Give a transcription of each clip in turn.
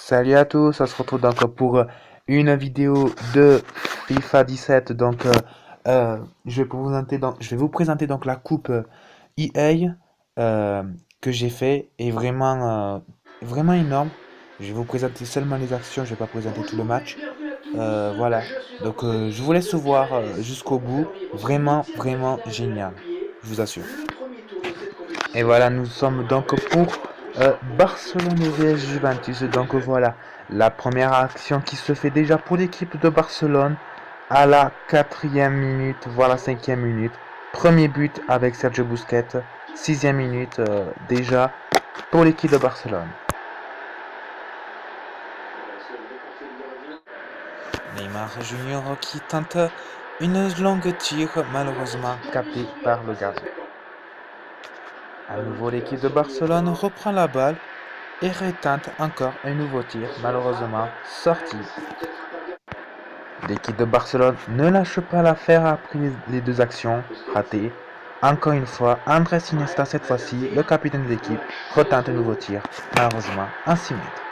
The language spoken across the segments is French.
Salut à tous, on se retrouve donc pour une vidéo de FIFA 17. Je vais vous présenter donc la coupe EA que j'ai fait est vraiment énorme. Je vais vous présenter seulement les actions, je vais pas présenter tout le match. Voilà, je vous laisse voir jusqu'au bout. Vraiment génial, je vous assure. Et voilà, nous sommes donc pour Barcelone vs Juventus. Donc voilà, la première action qui se fait déjà pour l'équipe de Barcelone à la 4e minute, voire la 5e minute. Premier but avec Sergio Busquets, 6e minute déjà pour l'équipe de Barcelone. Neymar Junior qui tente une longue tir, malheureusement captée par le gardien. À nouveau, l'équipe de Barcelone reprend la balle et retente encore un nouveau tir, malheureusement sorti. L'équipe de Barcelone ne lâche pas l'affaire après les deux actions ratées. Encore une fois, Andrés Iniesta, cette fois-ci, le capitaine de l'équipe, retente un nouveau tir, malheureusement en 6 mètres.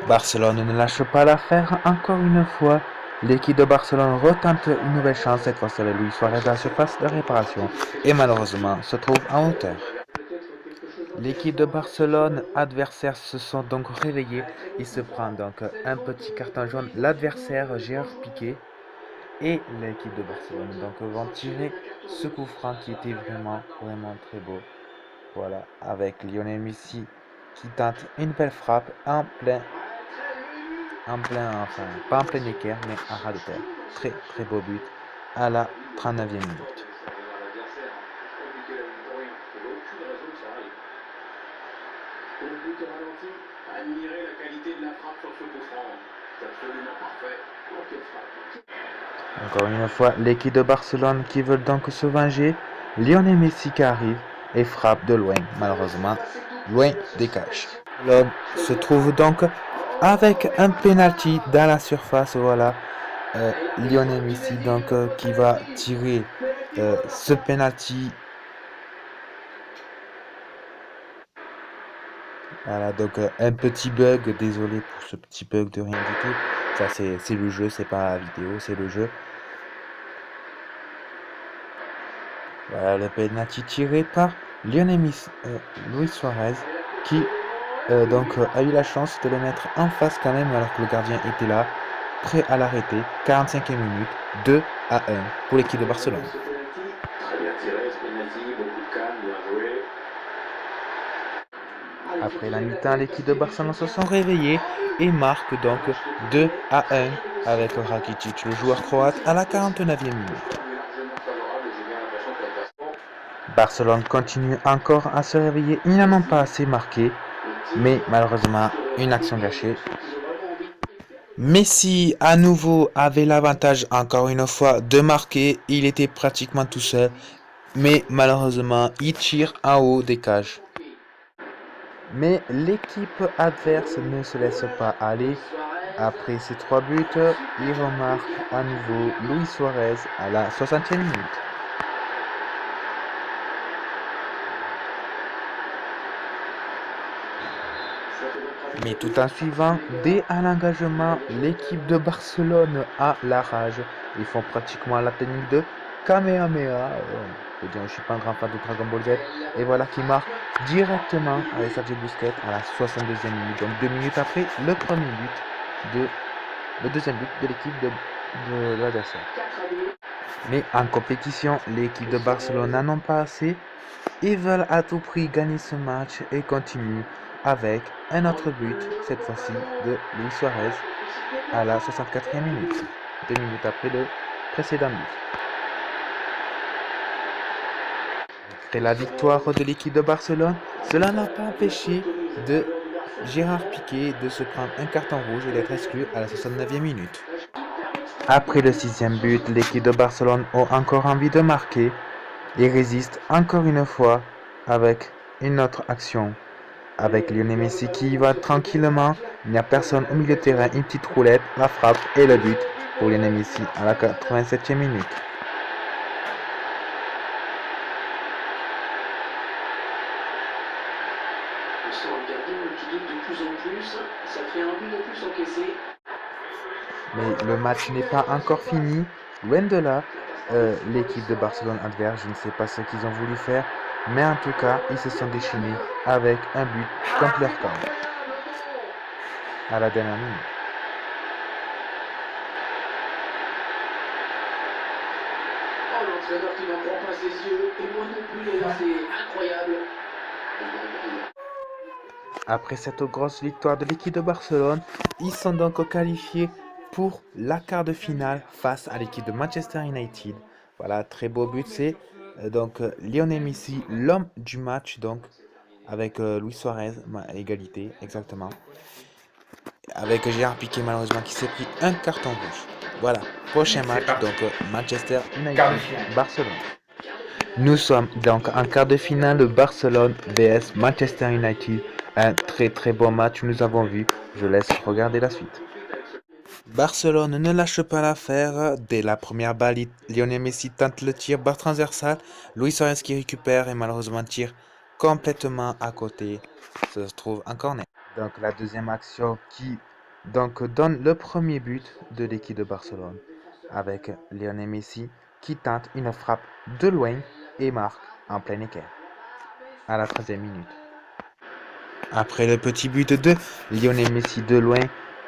Barcelone ne lâche pas l'affaire encore une fois. L'équipe de Barcelone retente une nouvelle chance, cette fois-ci avec Luis Suarez à la surface de réparation et malheureusement se trouve en hauteur. L'équipe de Barcelone adversaires se sont donc réveillés. Il se prend donc un petit carton jaune. L'adversaire Gérard Piqué et l'équipe de Barcelone donc vont tirer ce coup franc qui était vraiment très beau. Voilà, avec Lionel Messi qui tente une belle frappe enfin pas en plein équerre mais à ras de terre. Très beau but à la 39e minute. Admirez la qualité de la frappe sur ce coup franc. C'est absolument parfait. Encore une fois, l'équipe de Barcelone qui veut donc se venger. Lionel Messi qui arrive et frappe de loin, malheureusement, loin des cages. L'homme se trouve donc avec un penalty dans la surface. Voilà, Lionel Messi donc qui va tirer ce penalty. Voilà, donc un petit bug, désolé pour ce petit bug de rien du tout. Ça c'est le jeu, c'est pas la vidéo, c'est le jeu. Voilà le penalty tiré par Luis Suarez qui a eu la chance de le mettre en face quand même alors que le gardien était là, prêt à l'arrêter. 45e minute, 2-1 pour l'équipe de Barcelone. Après la mi-temps, l'équipe de Barcelone se sont réveillés et marque donc 2-1 avec Rakitic, le joueur croate, à la 49e minute. Barcelone continue encore à se réveiller, ils n'en ont pas assez marqué, mais malheureusement une action gâchée. Messi à nouveau avait l'avantage encore une fois de marquer, il était pratiquement tout seul, mais malheureusement il tire en haut des cages. Mais l'équipe adverse ne se laisse pas aller. Après ces 3 buts, il remarque à nouveau Luis Suarez à la 60e minute. Mais tout en suivant, dès à l'engagement, l'équipe de Barcelone a la rage. Ils font pratiquement la technique de Kamehameha. Je ne suis pas un grand fan de Dragon Ball Z. Et voilà qui marque directement avec Sergio Busquets à la 62e minute. Donc 2 minutes après le deuxième but de l'équipe de l'adversaire. Mais en compétition, l'équipe de Barcelone n'en ont pas assez. Ils veulent à tout prix gagner ce match et continuent avec un autre but, cette fois-ci de Luis Suarez à la 64e minute, 2 minutes après le précédent but. Après la victoire de l'équipe de Barcelone, cela n'a pas empêché de Gérard Piqué de se prendre un carton rouge et d'être exclu à la 69e minute. Après le 6e but, l'équipe de Barcelone a encore envie de marquer et résiste encore une fois avec une autre action. Avec Lionel Messi qui va tranquillement, il n'y a personne au milieu de terrain, une petite roulette, la frappe et le but pour Lionel Messi à la 87e minute. Mais le match n'est pas encore fini. Loin de là, l'équipe de Barcelone adverse, je ne sais pas ce qu'ils ont voulu faire, mais en tout cas, ils se sont déchaînés avec un but contre leur camp à la dernière minute. Oh, l'entraîneur qui n'en prend pas ses yeux, et moi non plus, là, c'est incroyable. Après cette grosse victoire de l'équipe de Barcelone, ils sont donc qualifiés pour la quart de finale face à l'équipe de Manchester United. Voilà, très beau but, c'est Lionel Messi, l'homme du match, donc avec Luis Suarez, à égalité, exactement. Avec Gérard Piqué malheureusement qui s'est pris un carton rouge. Voilà, prochain match, donc Manchester United, Barcelone. Nous sommes donc en quart de finale de Barcelone vs Manchester United. Un très très bon match nous avons vu. Je laisse regarder la suite. Barcelone ne lâche pas l'affaire. Dès la première balle, Lionel Messi tente le tir bas transversal. Luis Suarez qui récupère et malheureusement tire complètement à côté. Se trouve en corner. Donc la deuxième action qui donne le premier but de l'équipe de Barcelone avec Lionel Messi qui tente une frappe de loin et marque en plein équerre à la 13e minute. Après le petit but de Lionel Messi de loin,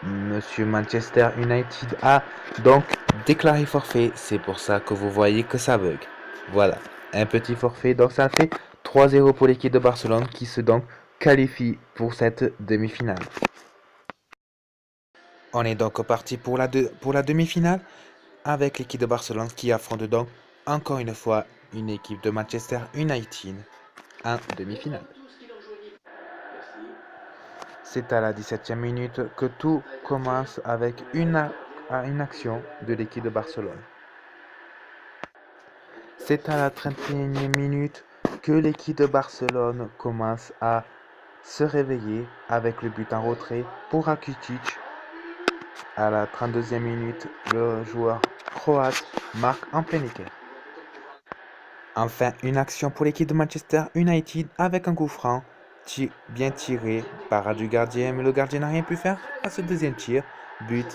Monsieur Manchester United a donc déclaré forfait. C'est pour ça que vous voyez que ça bug. Voilà, un petit forfait. Donc ça fait 3-0 pour l'équipe de Barcelone qui se donc qualifie pour cette demi-finale. On est donc parti pour la demi-finale avec l'équipe de Barcelone qui affronte donc encore une fois une équipe de Manchester United en demi-finale. C'est à la 17e minute que tout commence avec une action de l'équipe de Barcelone. C'est à la 31e minute que l'équipe de Barcelone commence à se réveiller avec le but en retrait pour Rakitic. À la 32e minute, le joueur croate marque en plein équerre. Enfin, une action pour l'équipe de Manchester United avec un coup franc bien tiré par du gardien, mais le gardien n'a rien pu faire à ce deuxième tir. But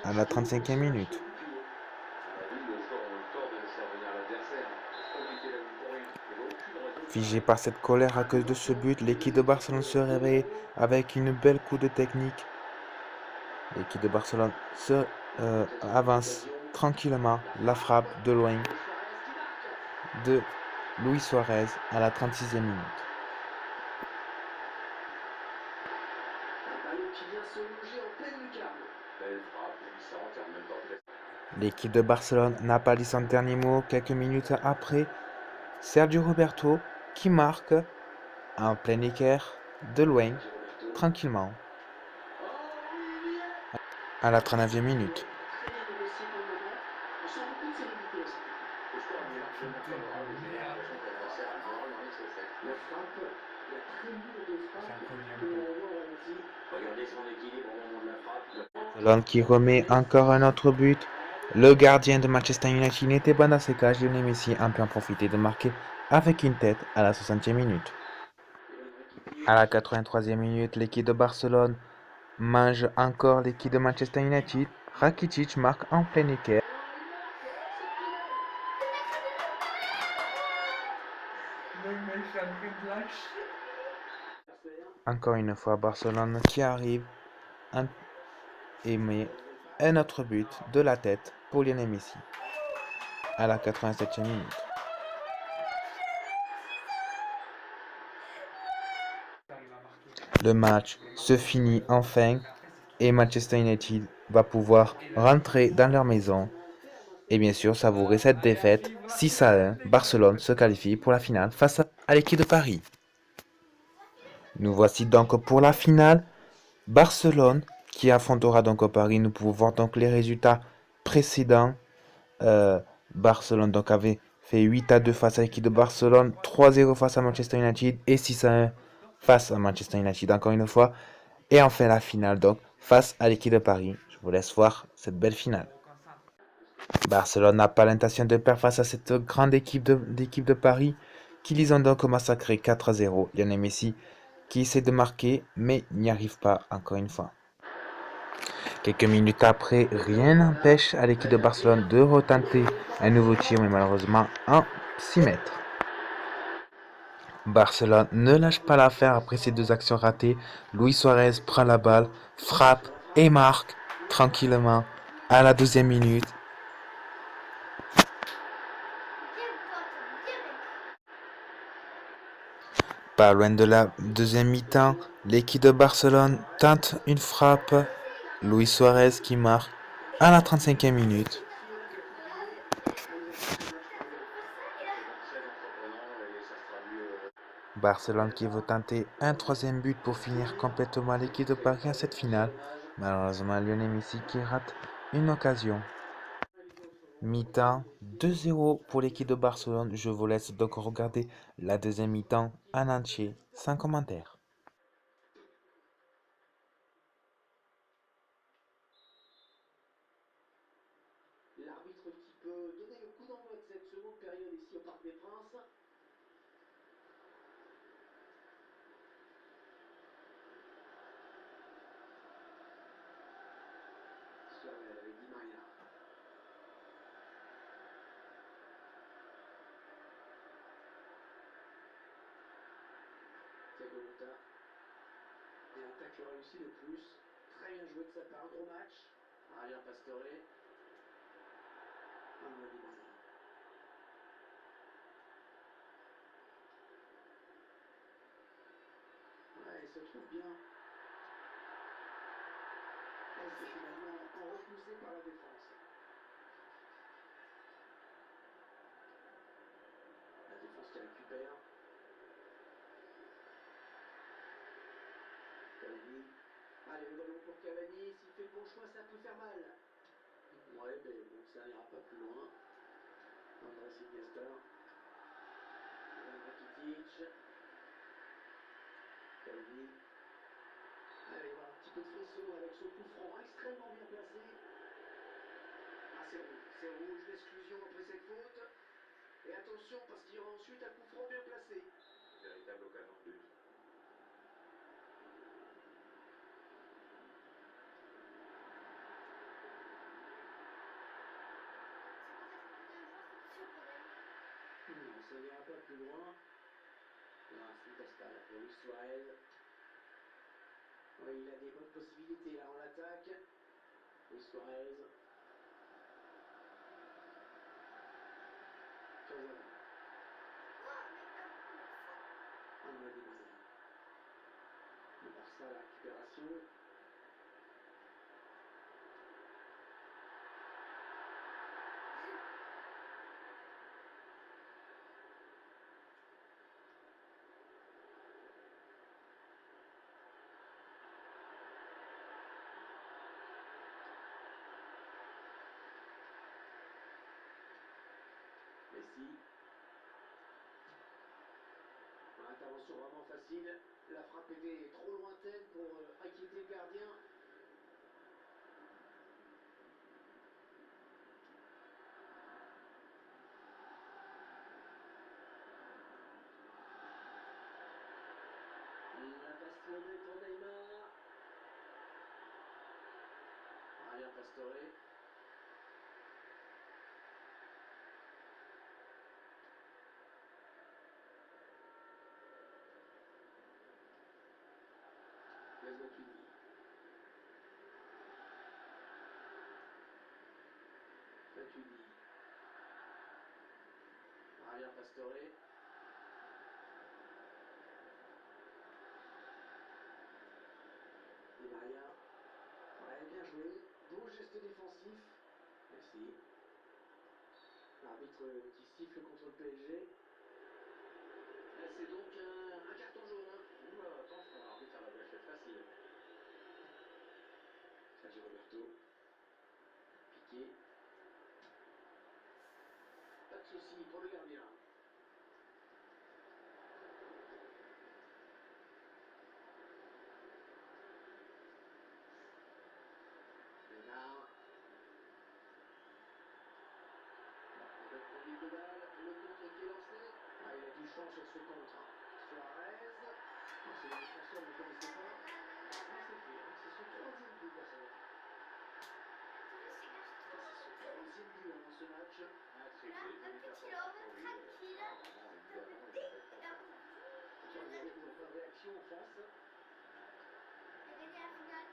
à la 35e minute. Figé par cette colère à cause de ce but, l'équipe de Barcelone se réveille avec une belle coup de technique. L'équipe de Barcelone se avance tranquillement. La frappe de loin de Luis Suarez à la 36e minute. L'équipe de Barcelone n'a pas dit son dernier mot quelques minutes après. Sergio Roberto qui marque en plein équerre de loin, tranquillement, à la 39e minute. Barcelone qui remet encore un autre but. Le gardien de Manchester United n'était pas dans ses cages. Lionel Messi a pu en profiter de marquer avec une tête à la 60e minute. À la 83e minute, l'équipe de Barcelone mange encore l'équipe de Manchester United. Rakitic marque en plein équerre. Encore une fois, Barcelone qui arrive et met un autre but de la tête pour Lionel Messi à la 87e minute. Le match se finit enfin et Manchester United va pouvoir rentrer dans leur maison et bien sûr savourer cette défaite 6-1. Barcelone se qualifie pour la finale face à l'équipe de Paris. Nous voici donc pour la finale. Barcelone qui affrontera donc Paris. Nous pouvons voir donc les résultats précédents. Barcelone donc avait fait 8-2 face à l'équipe de Barcelone, 3-0 face à Manchester United et 6-1 face à Manchester United encore une fois. Et enfin la finale donc face à l'équipe de Paris. Je vous laisse voir cette belle finale. Barcelone n'a pas l'intention de perdre face à cette grande équipe de Paris qui les ont donc massacré 4-0. Lionel Messi qui essaie de marquer, mais n'y arrive pas encore une fois. Quelques minutes après, rien n'empêche à l'équipe de Barcelone de retenter un nouveau tir, mais malheureusement en 6 mètres. Barcelone ne lâche pas l'affaire après ces deux actions ratées. Luis Suarez prend la balle, frappe et marque tranquillement à la 12e minute. Pas loin de la deuxième mi-temps, l'équipe de Barcelone tente une frappe. Luis Suarez qui marque à la 35e minute. Barcelone qui veut tenter un troisième but pour finir complètement l'équipe de Paris à cette finale. Malheureusement, Lionel Messi qui rate une occasion. Mi-temps 2-0 pour l'équipe de Barcelone. Je vous laisse donc regarder la deuxième mi-temps en entier, sans commentaire. L'arbitre qui peut donner le coup d'envoi de cette seconde période ici au Parc des Princes. Suarez avec Di Maria. Thiago Motta. Et un tacle réussi de plus. Très bien joué de sa part. Un gros match. Javier Pastore. Manuel Di Maria. Ouais, il se trouve bien. Et c'est finalement repoussé par la défense. La défense qui récupère. Cavani. Allez, le ballon pour Cavani. S'il fait le bon choix, ça peut faire mal. Ouais, mais bon, ça n'ira pas plus loin. Andrés Iniesta. Ivan Rakitic. Cavani. Allez, il va un petit peu de frisson avec ce coup franc extrêmement bien placé. Ah, c'est rouge d'exclusion après cette faute. Et attention parce qu'il y aura ensuite un coup franc bien placé. Véritable occasion de but. Non, ça n'ira pas plus loin. Ah, fantastique là pour Luis Suarez. Oui, il a des bonnes possibilités là en l'attaque. Luis Suarez. Cazorla. Manuel Di Maria. Le Barça à la récupération. Messi. Intervention vraiment facile. La frappe était trop lointaine pour inquiéter le gardien. La passe lobée pour Neymar. Javier Pastore. Blaise Matuidi. Matuidi. Javier Pastore. Di Maria. Ouais, bien joué. Beau geste défensif. Merci. L'arbitre qui siffle contre le PSG. C'est donc un carton jaune. Attention, l'arbitre à la gâchette facile. Sergi Roberto. Piqué. Pas de souci pour le gardien. Neymar. Le premier de balle, le contre qui est lancé. Ah, il a du champ sur ce contre. Suarez. Oh, c'est le défenseur, ne connaissait pas. Ah, c'est fait, hein. C'est son troisième but dans ce match. C'est son troisième but dans ce match. Ah, c'est Là, fait, un petit homme tranquille, comme le ding, et un coup. Il n'y a pas de réaction en face. Et gagner la finale.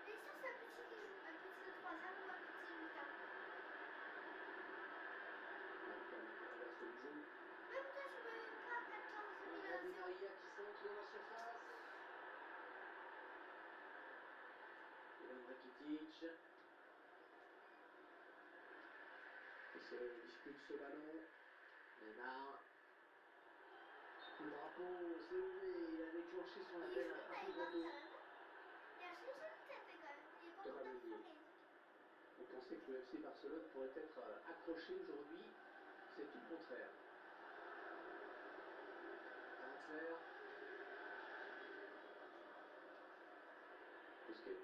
Et ça, c'est un petit qui joue, un petit de 3 ans ou un petit de 8 ans. Inverse le jeu. Même toi, je veux pas 14 Di 000 Maria qui centre dans la surface. Ivan Rakitic. Il se dispute ce ballon. Neymar. Le drapeau s'est levé. Il a déclenché son Il appel joue à Taïwan Taekwondo. quand même. Il a changé de tête quand même. Il est pas Thomas content de Meunier. faire. On pensait que le FC Barcelone pourrait être accroché aujourd'hui. C'est tout le contraire. Draxler. Busquets.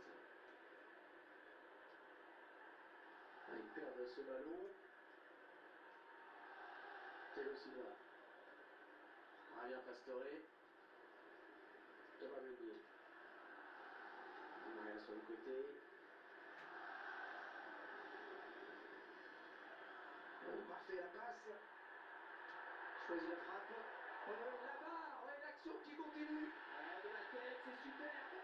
Ah, ils perdent ce ballon. Thiago Silva. Javier Pastore. Thomas Meunier. Di Maria sur le côté. Oh, parfait la passe. Choisit la frappe. Oh, la barre. Ouais, l'action qui continue. Ah, de la tête, c'est superbe.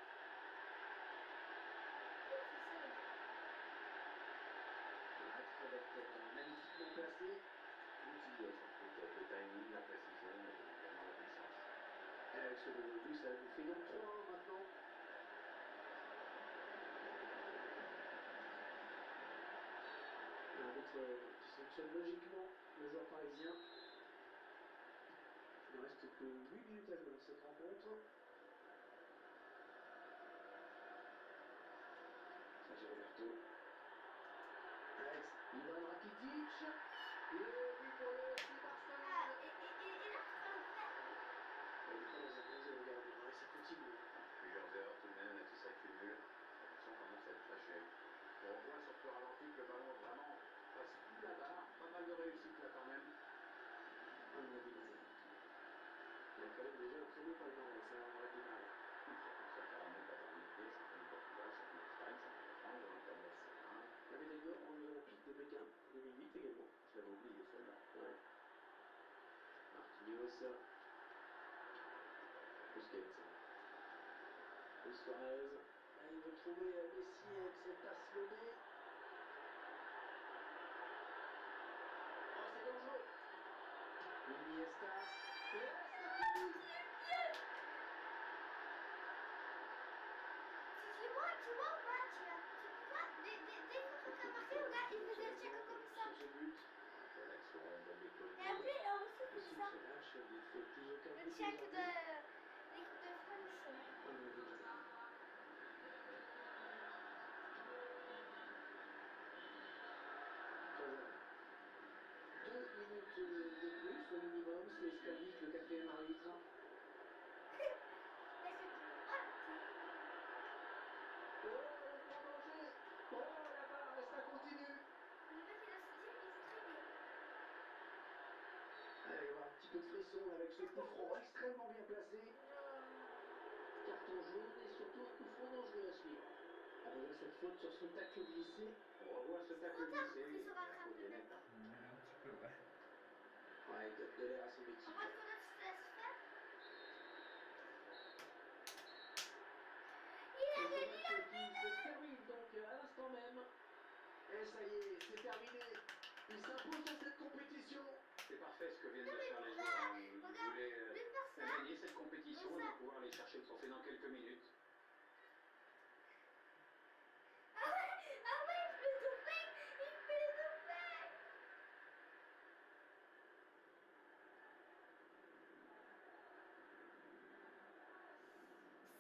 Magnifiquement placé. Outillé sur le côté. Le timing, la précision, et également la puissance. Et avec ce nouveau but, ça nous fait donc 3-1 maintenant. L'arbitre qui sanctionne logiquement le joueur parisien. Il ne reste que 8 minutes à jouer dans cette rencontre. Sergio Roberto. Alex, Ivan Rakitic. Le but pour le FC Ah, Barcelone. et là, tu peux le faire. Il n'est pas dans un bon jeu, le gardien, et ça continue. Plusieurs erreurs tout de même, là, qui s'accumulent. Attention quand même, ça va être fâché. On voit surtout à ralenti que le ballon vraiment passe sous la barre. Pas mal de réussite là quand même. André Di Maria. Il a quand même déjà un premier palmarès, André Di Maria. Surtout que ça fait la même paternité, champion du Portugal, champion d'Espagne, champion de France, de l'Inter C1. La médaille d'or aux Jeux Olympiques de Pékin 2008 également. Je l'avais oublié celle-là. Ouais. Marquinhos. Busquets. Luis Suarez. Ah, il veut trouver Messi avec cette passe lobée. Oh, c'est dangereux. Iniesta. Et ça finit. Tu vois au match là, tu vois, dès que quelqu'un marquait, regarde, il faisait le check comme ça. Sur ce but. Belle action, belle décollée. Et après, on se Et fait sur ça. ce match, il ne fait plus aucun Le but check de aujourd'hui. l'équipe de France. André Di Maria. 2 minutes de plus au minimum, c'est ce qu'indique le quatrième arbitre. Là, c'est tout. Ah, Oh, le grand danger. Oh, la barre, et ça continue. le mec, il a sorti, il joue très bien. Allez, il va y avoir un petit peu de frisson avec ce coup franc extrêmement bien placé. Carton jaune et surtout un coup franc dangereux à suivre. On voit cette faute sur son tacle glissé. On revoit ce tacle Trop tard glissé, pour qu'il il se y a rattrape faute maintenant. nette. Un petit peu, ouais. Ouais, il donne de l'air à son équipe. En mode qu'on a se laisse faire. Il a Et ce gagné match la qui se termine donc à l'instant même. Et ça y est, c'est terminé. Il s'impose dans cette compétition. C'est parfait ce que viennent Non, de mais faire les pourquoi? joueurs. Ils Regarde, voulaient de faire ça. gagner cette compétition Comme et ça. de pouvoir aller chercher le trophée dans quelques minutes. Ah ouais, il fait le toupet. Il fait le toupet.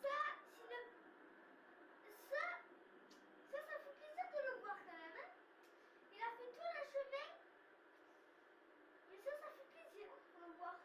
Ça, c'est le... Ça fait plaisir de le voir quand même. Hein. Il a fait tout le chemin. Et ça fait plaisir de le voir.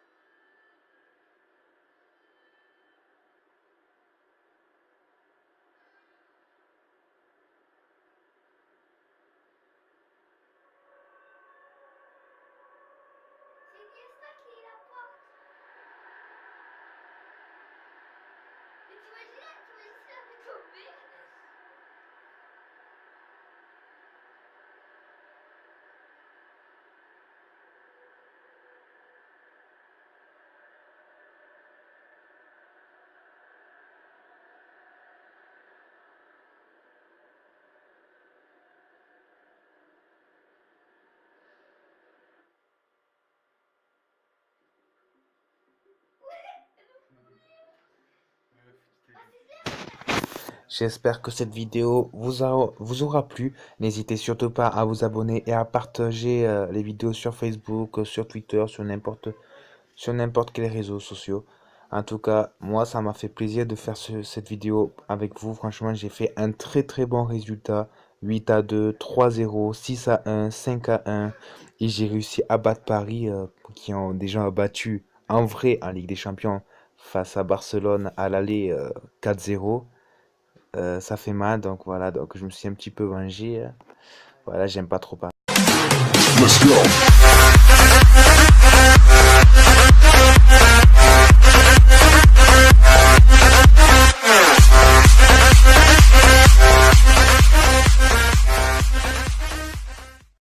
J'espère que cette vidéo vous aura plu. N'hésitez surtout pas à vous abonner et à partager les vidéos sur Facebook, sur Twitter, sur n'importe quel réseau social. En tout cas, moi, ça m'a fait plaisir de faire cette vidéo avec vous. Franchement, j'ai fait un très très bon résultat. 8-2, 3-0, 6-1, 5-1. Et j'ai réussi à battre Paris, qui ont déjà battu en vrai en Ligue des Champions face à Barcelone à l'aller 4-0. Ça fait mal, donc voilà, donc je me suis un petit peu vengé. Voilà, j'aime pas trop parler. Let's go.